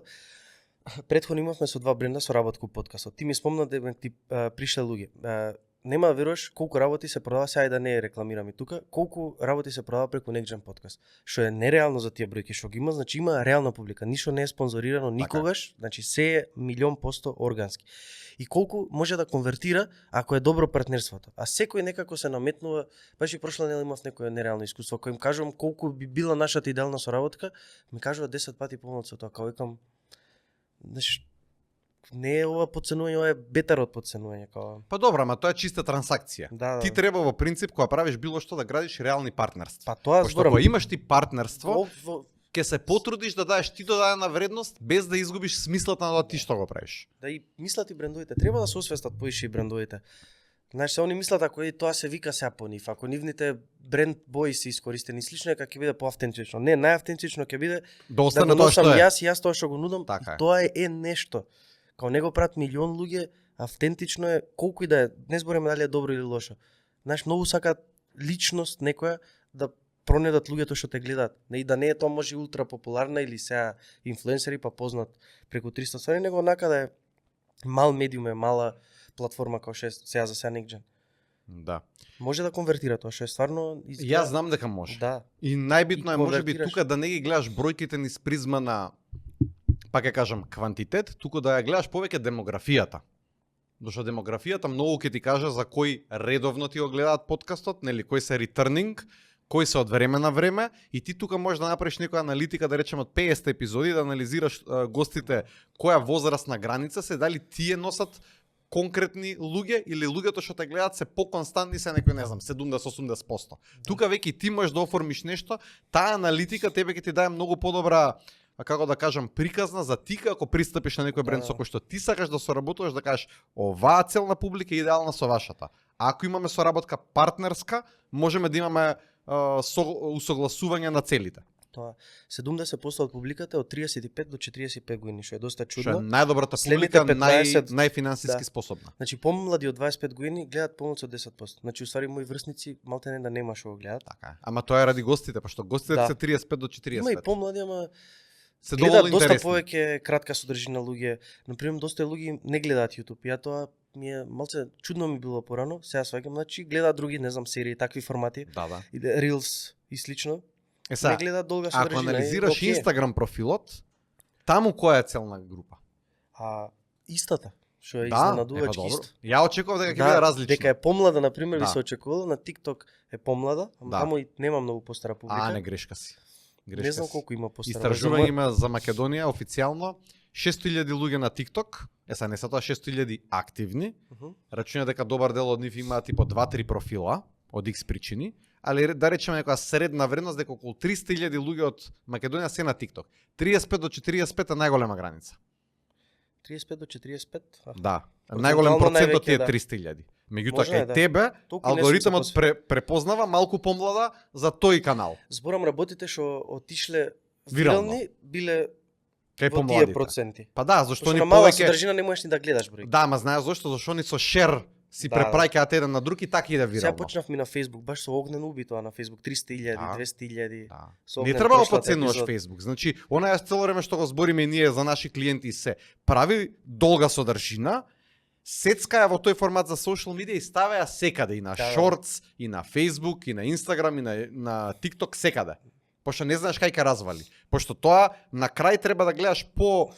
претходно имавме со два бренда соработка подкастот. Ти ми спомна дека ти пришле луѓе. Нема да веруваш колку работи се продава, сега и да не рекламирам и тука, колку работи се продава преку NextGen подкаст. Што е нереално за тие бројки што ги има, значи има реална публика, ништо не е спонзорирано никогаш, значи се е 100% органски. И колку може да конвертира ако е добро партнерството. А секој некако се наметнува, баш и прошла недела имав некое нереално искуство, кој им кажувам колку би била нашата идеална соработка, ми кажува 10 пати помалку од тоа, као викам, значи не е ова подценување, ова е бетар од подценување, као.
Па добро, ама тоа е чиста трансакција.
Да.
Ти треба во принцип кога правиш било што да градиш реални партнерства.
Па тоа
Пошто кога имаш ти партнерство, ќе се потрудиш да даеш ти додадена вредност без да изгубиш смислата на тоа ти што го правиш.
Да и мислат и брендовите, треба да се освестат поише и брендовите. Значи, они мислат ако и тоа се вика сега по нив, ако нивните бренд бои се искористени слично е ќе биде поавтентично. Не, најавтентично ќе биде
да остане
да го
тоа што
носам
е.
јас тоа што го нудам.
Така е.
Тоа е нешто. Као него прават милион луѓе, автентично е, колку и да е, не збориме дали е добро или лошо. Знаеш, многу сакаат личност некоја да пронедат луѓето што те гледаат. И да не е тоа може ултра популарна или сега инфлуенсери па познат преку 300 ствари, него онака да е мал медиум, е мала платформа како што е сега за NextGen.
Да.
Може да конвертира тоа, што е стварно
Јас знам дека може.
Да.
И најбитно
И
е можеби
конвертираш.
тука да не ги гледаш бројките низ призма на, па ќе кажам, квантитет, туку да ја гледаш повеќе демографијата. Зашто демографијата многу ќе ти каже за кои редовно ти го гледаат подкастот, нели, кои се returning, кои се од време на време, и ти тука можеш да направиш некоја аналитика, да речеме од 50 епизоди, да анализираш гостите која возрастна граница се, дали тие носат конкретни луѓе или луѓето што те гледаат се поконстантни, се некој, не знам, 70-80%. Тука веќе ти можеш да оформиш нешто, таа аналитика тебе ќе ти даде многу подобра, како да кажам, приказна за ти како пристапиш на некој бренд со кој што ти сакаш да соработуваш, да кажеш оваа целна публика е идеална со вашата. А ако имаме соработка партнерска, можеме да имаме усогласување на целите.
Тоа 70% од публиката е од 35 до 45 години, што е доста
Што
чудно.
е најдобрата
Следните
публика,
15,
најфинансиски
да.
способна.
Значи помлади од 25 години гледаат помалку од 10%. Значи уствари мои врсници малтене да нема што го гледаат.
Така е. Ама тоа е ради гостите, пошто гостите
Да.
се 35 до 45.
Има и помлади, ама
се
гледаат
доволно
доста
интересни.
повеќе кратка содржина луѓе. Например, доста луѓе не гледаат YouTube. Ја тоа ми е малце чудно ми било порано. Сега сваќам, значи гледаат други, не знам, серии, такви формати,
Да.
и Reels и слично.
Е сега,
Не гледаат долга
ако
содржина.
анализираш
окей.
Instagram профилот, Таму која е целна група?
А истата, што е
Да,
изненадувачки
добро.
исто.
Ја очекував дека ќе биде различно.
Дека е помлада, на пример,
Да.
би се очекувало, на TikTok е помлада, ама
Да.
таму и нема многу постара публика.
Не, грешка си.
Не знам колку има постара.
Истражување има за Македонија официјално 600.000 луѓе на TikTok. Сега не се тоа 600.000 активни. Рачуна дека добар дел од нив имаат типо 2-3 профила од X причини, али да речеме некоја средна вредност дека околу 300.000 луѓе од Македонија се на TikTok. 35 до 45 е најголема граница.
35 до 45?
Да.
Процентално
Најголем процент од
највеќе,
тие
да.
300.000. Меѓутоа
Може е,
кај
да.
тебе
Толку не сум
алгоритмот
се
препознава малку помлада за тој канал.
Зборам работите што отишле
Вирално.
вирални, биле
Кај
во тие
помладите.
проценти.
Па да, зашто
Што
ни
на мала
повеќе
содржина не можеш ни да гледаш број.
Да, ма знаеш зошто? Зашто они со шер си
Да,
препраќаат еден на друг и така иде
Сега
вирално.
почнавме на Facebook, баш со огнен уби тоа на Facebook, 300.000,
Да.
200.000.
Да.
Со
Не
огнен
треба да
прошлата
подценуваш
епизода.
Facebook. Значи, она е цело време што го збориме и ние за наши клиенти и се. Прави долга содржина, сецка ја во тој формат за social media и ставя ја секаде, и на
Да, да.
Shorts, и на Facebook, и на Instagram, и на TikTok, секаде. Пошто не знаеш кај ќе развали. Пошто тоа на крај треба да гледаш по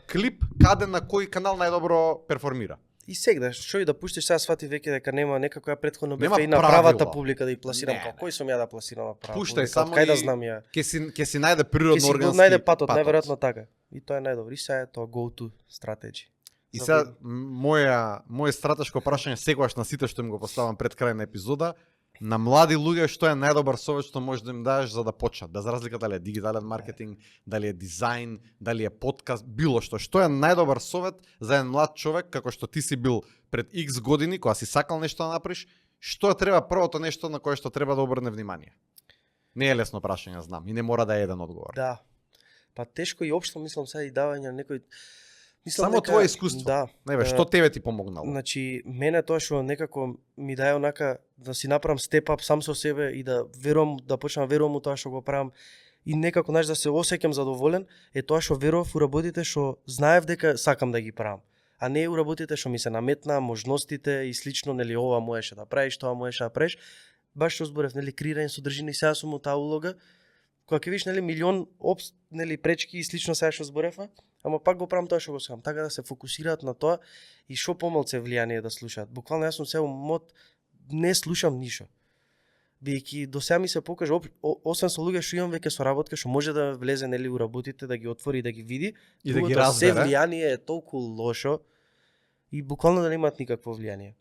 клип каде на кој канал најдобро перформира.
И сегда, што и да пуштиш, сега свати веќе дека нема некако ја претходно
Нема
бефе и на
правила.
правата публика да ја пласирам.
Не,
Па
не.
кој сум ја да пласирам на права
Пуштај
публика?
само
Кај да
и
знам ја?
Ќе си најде
Ќе
природно
си го
органски
најде патот, најверојатно така. И тоа е најдобро. И сега е тоа go to strategy.
И
За
сега
вино.
моje стратешко прашање секогаш на сите што им го поставам пред крај на епизода, на млади луѓе што е најдобар совет што можеш да им дадеш за да почнат, без разлика дали е дигитален маркетинг, дали е дизајн, дали е подкаст, било што. Што е најдобар совет за еден млад човек како што ти си бил пред X години кога си сакал нешто да направиш, што треба првото нешто на кое што треба да обрне внимание? Не е лесно прашање, знам, и не мора да е еден одговор.
Да. Па тешко и општо мислам сега и давање на некој. Мислам
Само твое искуство.
Да.
Не бе, што тебе ти помогнало?
Значи, мене тоа што некако ми даде онака да си направам степ ап сам со себе и да верувам, да почнам верувам у тоа што го правам и некако знаеш да се осеќам задоволен е тоа што верував у работите што знаев дека сакам да ги правам. А не у работите што ми се наметна, можностите и слично, нели ова можеше да правиш, тоа можеше да правиш. Баш што зборев, нели креирање содржина и сега сум у таа улога. Кога ќе видиш нели милион нели пречки и слично сега што зборевме, ама пак го правам тоа што го сакам, така да се фокусираат на тоа и што помалце влијание да слушаат. Буквално јас сум сега мод не слушам ништо. Бидејќи до сега ми се покажа освен со луѓе што имам веќе соработка што може да влезе нели у работите, да ги отвори и да ги види,
И да ги
другото, се
разбере.
влијание е толку лошо и буквално да немаат никакво влијание.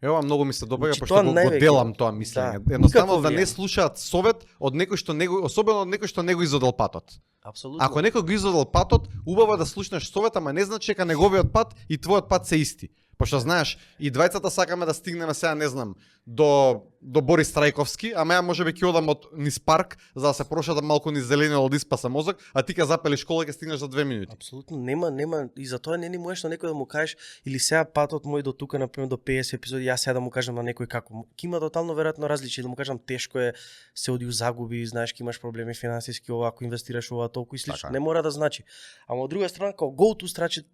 Ева многу ми се допаѓа
Значи,
пошто
тоа
го
највеќе,
делам тоа мислење.
да,
Едноставно
никакво
да не
влијание.
слушаат совет од некој што него, особено од некој што него изодел патот.
Апсолутно.
Ако некој го изодел патот, убаво е да слушнеш совет, ама не значи дека неговиот пат и твојот пат се исти. Пошто знаеш, и двајцата сакаме да стигнеме сега, не знам, до Борис Трајковски, ама ја можеби ќе одам од низ парк за да се прошетам малку низ зеленило да испаса мозок, а ти ќе запелиш кола ќе стигнеш за 2 минути.
Апсолутно нема и затоа не ни можеш на некој да му кажеш или сега патот мој до тука на пример до 50 епизоди јас сега да му кажам на некој како. Ки има тотално веројатно различни, да му кажам тешко е, се оди у загуби, знаеш ки имаш проблеми финансиски, ова ако инвестираш ова толку и слично.
Така.
Не мора да значи. Ама од друга страна како go to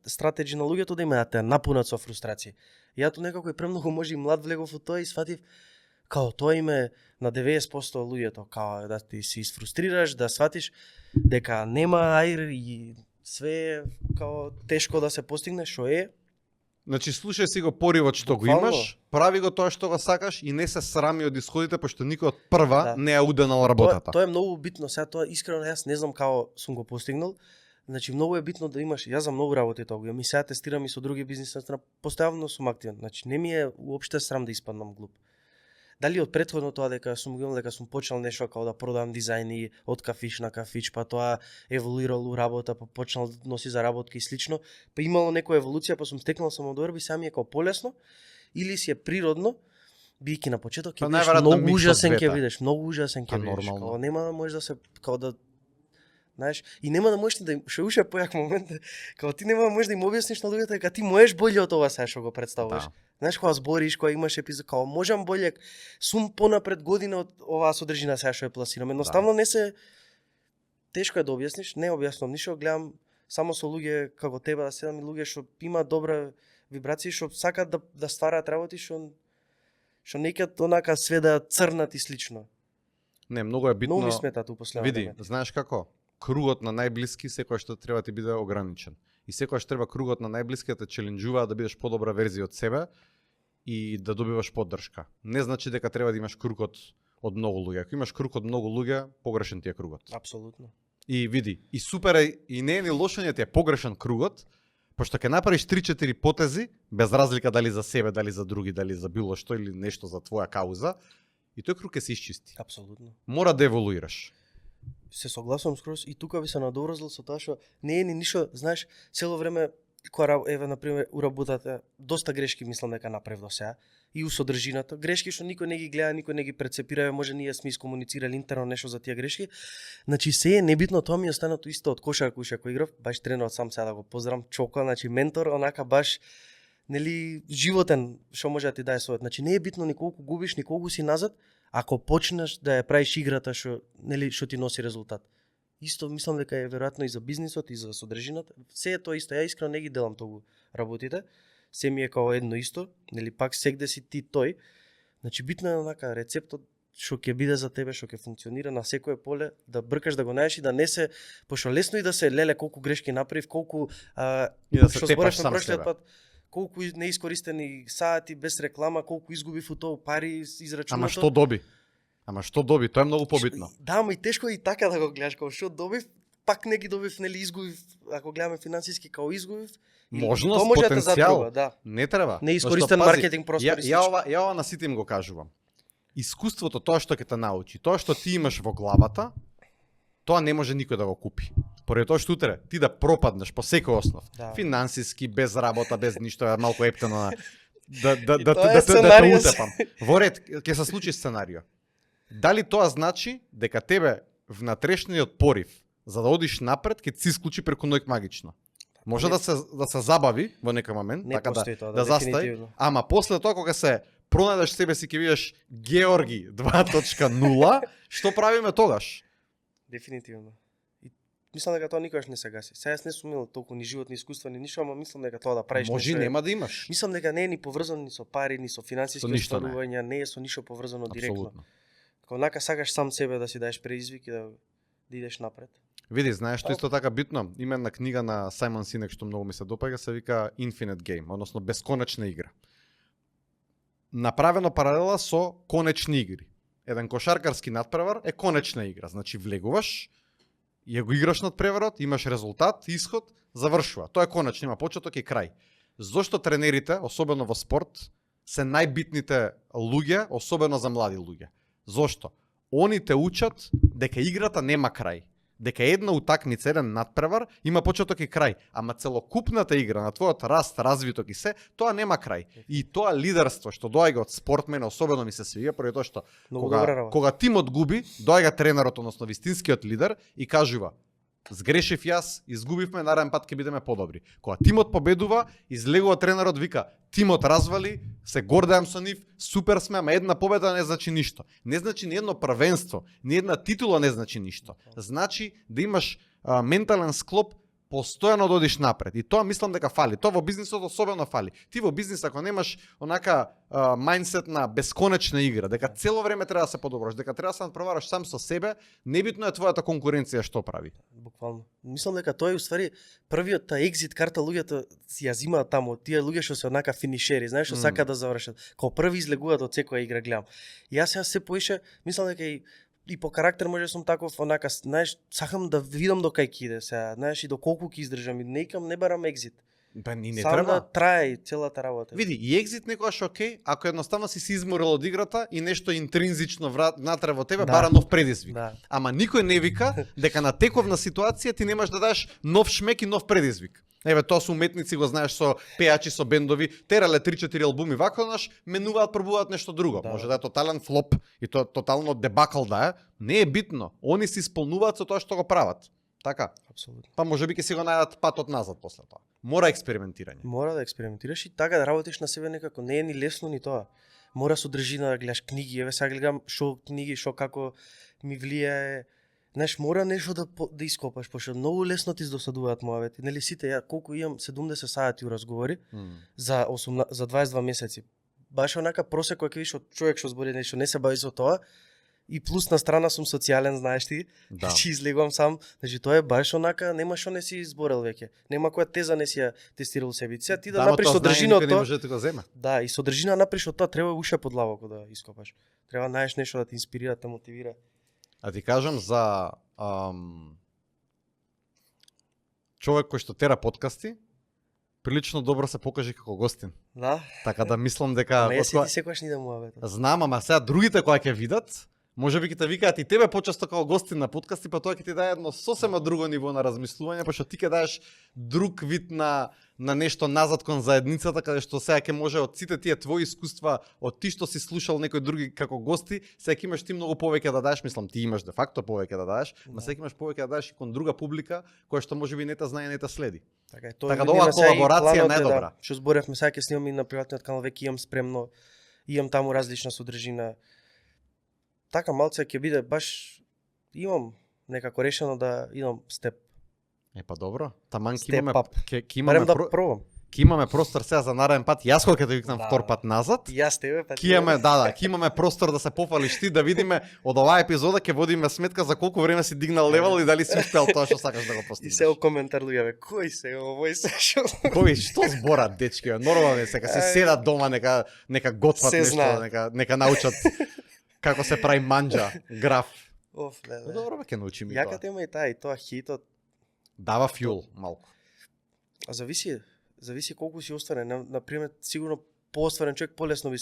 strategy на луѓето да има да те напунат со фрустрација. Ја тоа некако и премногу може и млад влегов во тоа и сватив као тоа име на 90% луѓето, као да ти се изфрустрираш, да сватиш дека нема аир и све е као тешко да се постигне, што е.
Значи слушај си го поривот што го
Буквално.
имаш, прави го тоа што го сакаш и не се срами од исходите пошто никој од прва
Да.
не е уdenал
Тоа,
работата.
тоа е многу битно, сега тоа искрено јас не знам како сум го постигнал. Значи многу е битно да имаш, јас за многу работи тоа го имам и сега тестирам и со други бизниси, постојано сум активен. Значи не ми е уопште срам да испаднам глуп. Дали од претходно тоа дека сум го имал дека сум почнал нешто како да продавам дизајни од кафич на кафич, па тоа еволуирало работа, па почнал да носи заработки и слично, па имало некоја еволуција, па сум стекнал самодоверба и сега ми е како полесно или си е природно, бијќи на почеток
Па
ќе бидеш
најверојатно
многу
микс од
ужасен ќе
двете.
бидеш, многу ужасен ќе
Па
бидеш.
нормално.
Као нема да можеш да се као да знаеш, и нема да можеш да што уште појак момент, као ти нема да можеш да им објасниш на луѓето дека ти можеш боле од ова сега што го представуваш.
Да.
Знаеш кога збориш, кога имаш епизод, као можам боле, сум понапред година од оваа содржина сега што ја пласирам. Едноставно не се тешко е да објасниш, не објаснувам ништо, гледам само со луѓе како тебе да седам и луѓе што имаат добра вибрација, што сакаат да ствараат работи што не ќе онака све да црнат и слично.
Не, многу е битно.
Многу ми смета ту последно
Види,
време.
знаеш како? кругот на најблиски секогаш што треба ти биде ограничен. И секогаш треба кругот на најблиски да те челенџува да бидеш подобра верзија од себе и да добиваш поддршка. Не значи дека треба да имаш кругот од многу луѓе. Ако имаш круг од многу луѓе, погрешен ти е кругот.
Апсолутно.
И види, и супер е, и не е ни лошо ти е погрешен кругот, пошто ќе направиш 3-4 потези, без разлика дали за себе, дали за други, дали за било што или нешто за твоја кауза, и тој круг ќе се исчисти.
Апсолутно.
Мора да еволуираш.
Се согласувам скроз и тука би се надоврзал со тоа што не е ни ништо, знаеш, цело време кога еве на пример у работата доста грешки мислам дека направив до сега и у содржината, грешки што никој не ги гледа, никој не ги прецепира, може ние сме искомуницирали интерно нешто за тие грешки. Значи се е небитно, тоа ми е останато исто од кошарка кој играв, баш тренерот сам сега да го поздравам, Чоко, значи ментор, онака баш нели животен што може да ти даде совет. Значи не е битно ни колку губиш, ни колку си назад, ако почнеш да ја правиш играта што нели што ти носи резултат. Исто мислам дека е веројатно и за бизнисот и за содржината. Се е тоа исто, ја искрено не ги делам толку работите. Се ми е као едно исто, нели пак сегде си ти тој. Значи битно е онака рецептот што ќе биде за тебе, што ќе функционира на секое поле, да бркаш да го најдеш и да не се, пошто лесно и да се леле колку грешки направив, колку
И да се
што
тепаш
зборевме
сам
прошлиот
себе.
пат, колку неискористени сати без реклама, колку изгубив у тоа пари израчунато.
Ама што доби? Ама што доби? Тоа е многу побитно.
Да, ама и тешко и така да го гледаш, како што добив, пак не ги добив, нели изгубив, ако гледаме финансиски као изгубив.
Можност,
тоа може да те
потенцијал.
затрува, да.
Не треба.
Неискористен
Зашто, пази,
маркетинг простор и
ја ова на сите им го кажувам. Искуството, тоа што ќе те научи, тоа што ти имаш во главата, тоа не може никој да го купи. Поради тоа што утре ти да пропаднеш по секој основ,
Да.
финансиски, без работа, без ништо, е малку ептено да
И тоа е
те
сценарио.
утепам. Во ред, ќе се случи сценарио. Дали тоа значи дека тебе внатрешниот порив за да одиш напред ќе се исклучи преку ноќ магично? Може да се забави во некој момент,
Не
така
постои тоа,
да застаи,
дефинитивно.
ама после тоа кога се пронајдеш себе си ќе видиш Георги 2.0, што правиме тогаш?
Дефинитивно. И мислам дека тоа никогаш не се гаси. Сега јас не сум имал толку ни животни искуства ни ништо, ама мислам дека тоа да правиш
Може и
нешто е-
нема да имаш.
Мислам дека не е ни поврзано ни со пари, ни со финансиски
Со ништо не.
остварувања, не е со ништо поврзано директно.
Апсолутно.
Како онака сакаш сам себе да си даеш преизвик и да идеш напред.
Види, знаеш што исто така битно? Има една книга на Сајмон Синек што многу ми се допаѓа, се вика Infinite Game, односно бесконечна игра. Направено паралела со конечни игри. Еден кошаркарски надпревар е конечна игра, значи влегуваш, ја го играш надпреварот, имаш резултат, исход, завршува. Тоа е конечно, има почеток и крај. Зошто тренерите, особено во спорт, се најбитните луѓе, особено за млади луѓе? Зошто? Они те учат дека играта нема крај. Дека една утакмица, еден надпревар, има почеток и крај, ама целокупната игра на твојот раст, развиток и се, тоа нема крај. И тоа лидерство што доаѓа од спортмена, особено ми се свиѓа, поради тоа што
Многу добра работа.
кога тимот губи, доаѓа тренерот, односно вистинскиот лидер и кажува: "Сгрешив јас, изгубивме, нареден пат ќе бидеме подобри." Кога тимот победува, излегува тренерот, вика: "Тимот развали, се гордеам со нив, супер сме, ама една победа не значи ништо." Не значи ни едно првенство, ни една титула не значи ништо. Значи да имаш ментален склоп постојано да одиш напред. И тоа мислам дека фали. Тоа во бизнисот особено фали. Ти во бизнис ако немаш онака мајндсет на бесконечна игра, дека цело време треба да се подобраш, дека треба да се надпревараш сам со себе, небитно е твојата конкуренција што прави.
Буквално. Мислам дека тоа е уствари првиот екзит карта луѓето си ја зимаат таму, тие луѓе што се онака финишери, знаеш што сакаат да завршат. Као први излегуваат од секоја игра гледам. И јас сега се поише, мислам дека и по карактер може сум таков онака, знаеш, сакам да видам до кај ќе иде сега, знаеш и до колку ќе издржам и не икам, не барам екзит.
Па ни не
Сам
треба.
да трае целата работа.
Види, и екзит некогаш окей, ако едноставно си изморил од играта и нешто интринзично внатре во тебе
Да.
бара нов предизвик.
Да.
Ама никој не вика дека на тековна ситуација ти немаш да даш нов шмек и нов предизвик. Еве, тоа се уметници, го знаеш, со пејачи, со бендови, терале 3-4 албуми вако, наш, менуваат, пробуваат нешто друго.
Да.
Може да е тотален флоп и тоа тотално дебакл да е, не е битно. Они се исполнуваат со тоа што го прават. Така.
Апсолутно.
Па можеби ќе си го најдат патот назад после тоа. Мора експериментирање.
Мора да експериментираш и така да работиш на себе некако. Не е ни лесно ни тоа. Мора содржина да гледаш книги. Еве сега гледам шо книги, шо како ми влијае. Знаеш, мора нешто да ископаш, пошто многу лесно ти досадуваат муавети. Нели сите, ја колку имам 70 сати у разговори за 22 месеци. Баш онака просек кој ќе виш од човек што збори нешто, не се бави со тоа, И плюс на страна сум социјален, знаеш ти.
Да.
Значи излегувам сам, значи тоа е баш онака, нема што не си изборел веќе. Нема која теза не си ја тестирал себе. Сега ти да
но
направиш
тоа знание
содржина од
никој не
тоа.
може да ти го земе.
Да, и содржина направиш од тоа, треба уште подлабоко да ископаш. Треба најдеш нешто да те инспирира, да те мотивира.
А ти кажам за човек кој што тера подкасти, прилично добро се покажи како гостин.
Да.
Така да мислам дека
Не
откога-
ти секогаш ни да му авето.
знам, ама сега другите кои ќе видат, може би ќе те викаат и тебе почесто како гостин на подкасти, па тоа ќе ти даде едно сосема друго ниво на размислување, пошто ти ќе даеш друг вид на нешто назад кон заедницата, каде што сега ќе може од сите тие твои искуства, од ти што си слушал некои други како гости, сега ќе имаш ти многу повеќе да дадеш, мислам ти имаш де факто повеќе да дадеш, но сега ќе имаш повеќе да дадеш и кон друга публика која што можеби не те знае, не те следи.
Така е, тоа
Така
ми
да оваа
има сега и
колаборација е
планот
најдобра.
Да, што зборевме сега ќе снимам и на приватниот канал, веќе имам спремно, имам таму различна содржина. Така малце ќе биде баш имам некако решено да идам степ.
Е па добро, таман ќе
Step
имаме
up.
ќе имаме
Барем да пробам.
ќе имаме простор сега за нареден пат. Јас кога ќе те викнам
Да.
втор пат назад,
И јас тебе па
ќе имаме ќе имаме простор да се пофалиш ти, да видиме од оваа епизода ќе водиме сметка за колку време си дигнал левел и дали си успел тоа што сакаш да го
И
постигнеш.
се коментар луѓе, кој се овој се што?
Кој што зборат дечки, бе? Нормално е сега се
Ај.
седат дома, нека готват
Се
нешто,
знаат.
нека научат како се прави манџа, граф.
Оф, леле.
Добро бе, ќе научиме и тоа.
Јаката има и таа, и тоа хейтот.
Дава фјул малку.
А зависи колку си остварен. На пример, сигурно поостварен човек полесно ви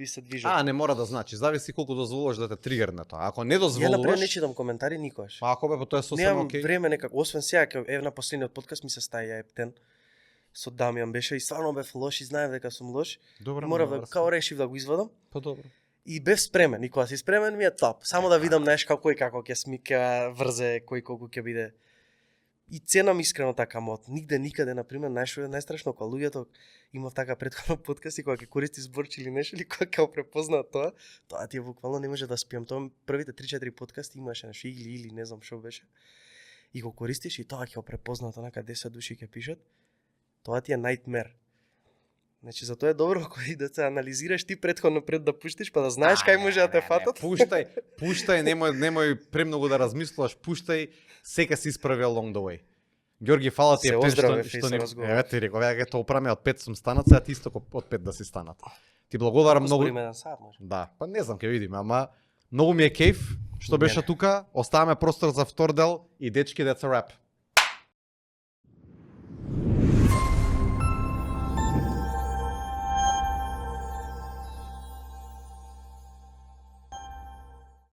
се движи.
Не мора да значи, зависи колку дозволуваш да те тригерне тоа. Ако не
Ја например не
дозволуваш,
читам коментари никогаш.
па ако бе, па тоа е сосема
Немам
окей.
време некако, освен сега ќе на последниот подкаст ми се стаја ептен со Дамјан беше и стварно бев лош и знаев дека сум лош.
Добро,
Морав
добро,
да као решив да го извадам
Па добро.
и бев спремен. И кога си спремен ми е топ. Само да видам знаеш како и како ќе смика врзе, кој колку ќе биде. И ценам искрено така мод. Нигде никаде на пример најстрашно кога луѓето имав така претходно подкаст и кога ќе користи зборчи или нешто или кога ќе препознаат тоа ти е буквално не може да спијам. Тоа првите 3-4 подкасти имаше нешто или не знам што беше. И го користиш и тоа ќе го препознаат онака 10 души ќе пишат. Тоа ти е nightmare. Значи затоа е добро кој да се анализираш ти претходно пред да пуштиш, па да знаеш кај може да те фатат.
Пуштај, немој премногу да размислуваш, пуштај, сека се исправи along the way. Ѓорги, фала ти
Се
Ептен,
оздраве,
што
се
ни
разговор.
еве ти реков, ја тоа управаме од 5 сум станат, сега ти исто од 5 да си станат. Ти благодарам многу.
Спориме еден сат може.
Да, па не знам, ќе видиме, ама многу ми е кејф што
И
беше
мене.
тука. Оставаме простор за втор дел и дечки, that's a wrap.